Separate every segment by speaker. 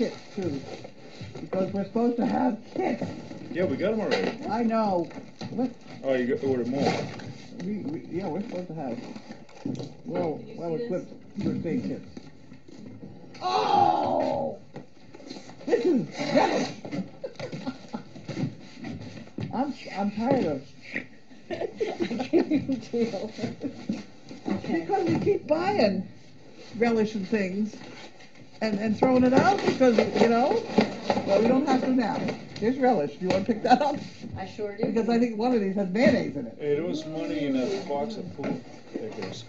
Speaker 1: kits too, because we're supposed to have kits.
Speaker 2: Yeah, we got them already.
Speaker 1: I know. What?
Speaker 2: Oh, you got to order more.
Speaker 1: Yeah, we're supposed to have well equipped first aid kits. Oh! This is relish. I'm tired of. Because we keep buying relish and things and throwing it out because, you know, well, we don't have to now. Here's relish. Do you want to pick that up?
Speaker 3: I sure do.
Speaker 1: Because I think one of these has mayonnaise in it.
Speaker 2: Hey, there was money in a box of poop pickers.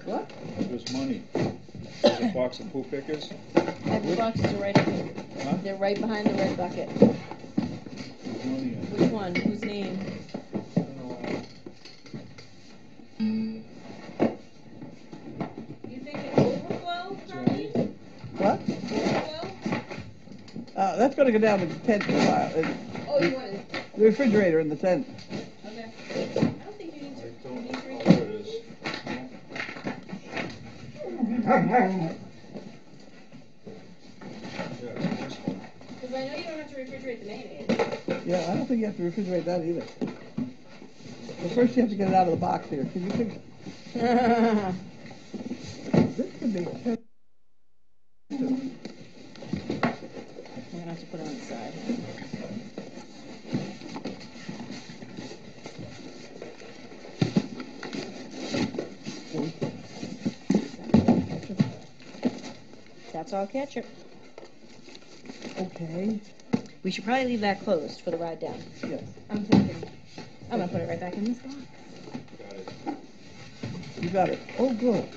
Speaker 1: What?
Speaker 2: There was money. There's a box of poop pickers.
Speaker 3: And the boxes are right here.
Speaker 2: Huh?
Speaker 3: They're right behind the red bucket.
Speaker 2: There's money in it.
Speaker 3: Which one? Whose name? You think it's overflow, Charlie?
Speaker 1: What?
Speaker 3: Overflow?
Speaker 1: That's going to go down to the tent for a while.
Speaker 3: Oh, you want it?
Speaker 1: The refrigerator in the tent.
Speaker 3: Okay. I don't think you need to.
Speaker 2: I don't
Speaker 3: You need
Speaker 2: know
Speaker 3: to
Speaker 2: where it is. Yeah, it's this one.
Speaker 3: Because I know you don't have to refrigerate the mayonnaise.
Speaker 1: Yeah, I don't think you have to refrigerate that either. But first you have to get it out of the box here. Can you fix this could be.
Speaker 3: I'm gonna have to put it on the side. That's all ketchup.
Speaker 1: Okay.
Speaker 3: We should probably leave that closed for the ride down.
Speaker 1: Yes.
Speaker 3: I'm thinking. I'm gonna put it right back in this box.
Speaker 2: Got it.
Speaker 1: You got it. Oh, good.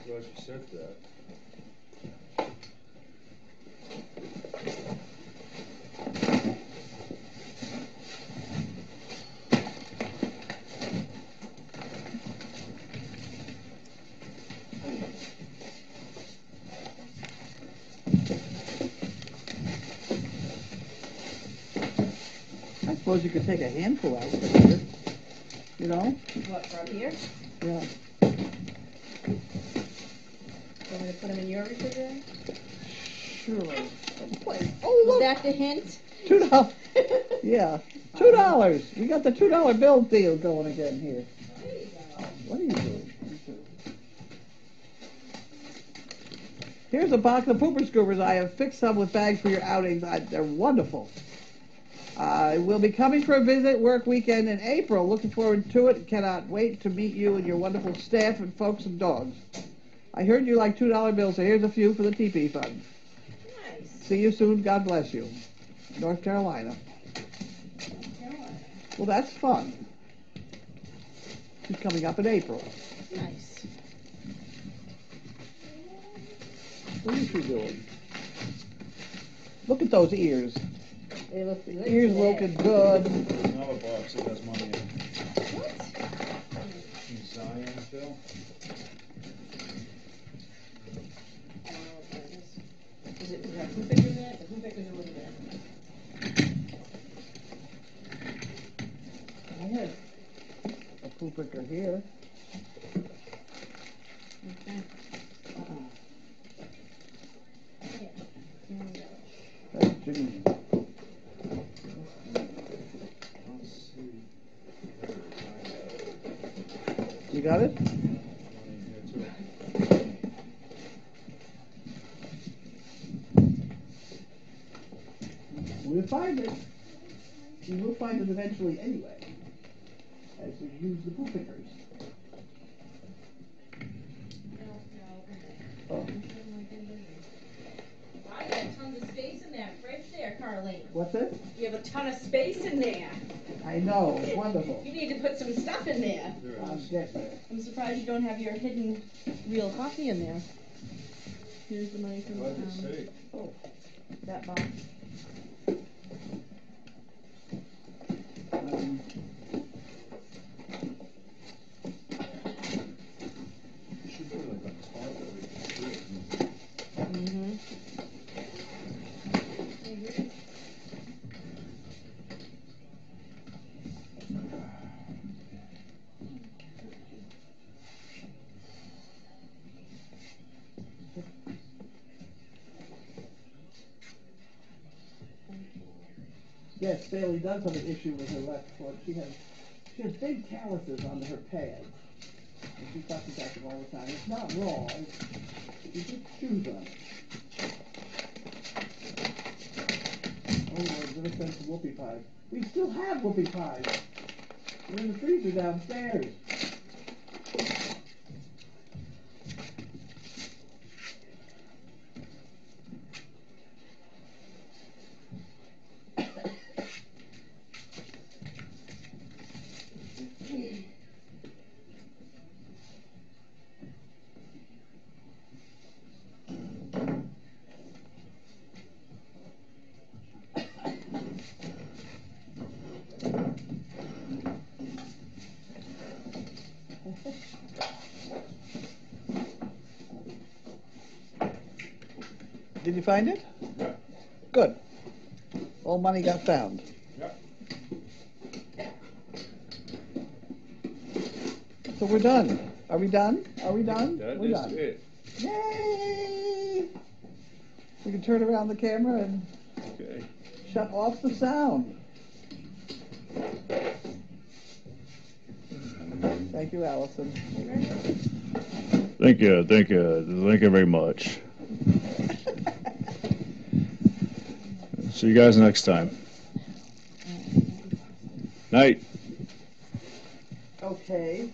Speaker 2: Glad you said that.
Speaker 1: I suppose you could take a handful out of here. You know?
Speaker 3: What, from here?
Speaker 1: Yeah.
Speaker 3: Want me to put them in your refrigerator?
Speaker 1: Sure. Oh,
Speaker 3: Was
Speaker 1: look.
Speaker 3: that the hint?
Speaker 1: $2. Yeah. $2. We got the $2 bill deal going again here. What are you doing? Here's a box of pooper scoopers. I have fixed some with bags for your outings. They're wonderful. We'll be coming for a visit work weekend in April. Looking forward to it. Cannot wait to meet you and your wonderful staff and folks and dogs. I heard you like $2 bills, so here's a few for the TP fund.
Speaker 3: Nice.
Speaker 1: See you soon. God bless you. North Carolina. Well, that's fun. She's coming up in April.
Speaker 3: Nice.
Speaker 1: What is she doing? Look at those ears.
Speaker 3: They look good.
Speaker 1: Ears
Speaker 3: today.
Speaker 1: looking good.
Speaker 2: There's another box that has money in it.
Speaker 3: What?
Speaker 2: From Zionsville.
Speaker 3: I don't know what that is. Is that who pickers in it? The who pickers are over there.
Speaker 1: I had a poo picker here.
Speaker 3: Okay.
Speaker 1: That's Jimmy.
Speaker 2: Let's see.
Speaker 1: You got it?
Speaker 2: Money in here too.
Speaker 1: We'll find it. You will find it eventually anyway, as you use the poo pickers. Oh,
Speaker 3: I got tons of space in that fridge there, Carlene.
Speaker 1: what's it?
Speaker 3: You have a ton of space in there.
Speaker 1: I know, it's wonderful.
Speaker 3: You need to put some stuff in there.
Speaker 2: There it
Speaker 1: I'm
Speaker 2: is.
Speaker 1: getting it.
Speaker 3: I'm surprised you don't have your hidden real coffee in there. Here's the money from
Speaker 2: Glad you say.
Speaker 1: Oh,
Speaker 3: that box.
Speaker 1: um,
Speaker 2: You should put it like on top of it.
Speaker 3: Mm-hmm.
Speaker 1: Yes, Bailey does have an issue with her left foot. She has big calluses under her pads. And she fusses at them all the time. It's not raw. She just chews on it. Oh, Lord, I'm going to send some whoopie pies. We still have whoopie pies. They're in the freezer downstairs. Did you find it?
Speaker 2: Yeah.
Speaker 1: Good. All money got found.
Speaker 2: Yeah.
Speaker 1: So we're done. Are we done? Are we done?
Speaker 2: That
Speaker 1: We're
Speaker 2: is
Speaker 1: done.
Speaker 2: it.
Speaker 1: Yay! We can turn around the camera and
Speaker 2: Okay.
Speaker 1: shut off the sound. Thank you, Allison.
Speaker 2: Thank you very much. See you guys next time. Night.
Speaker 1: Okay.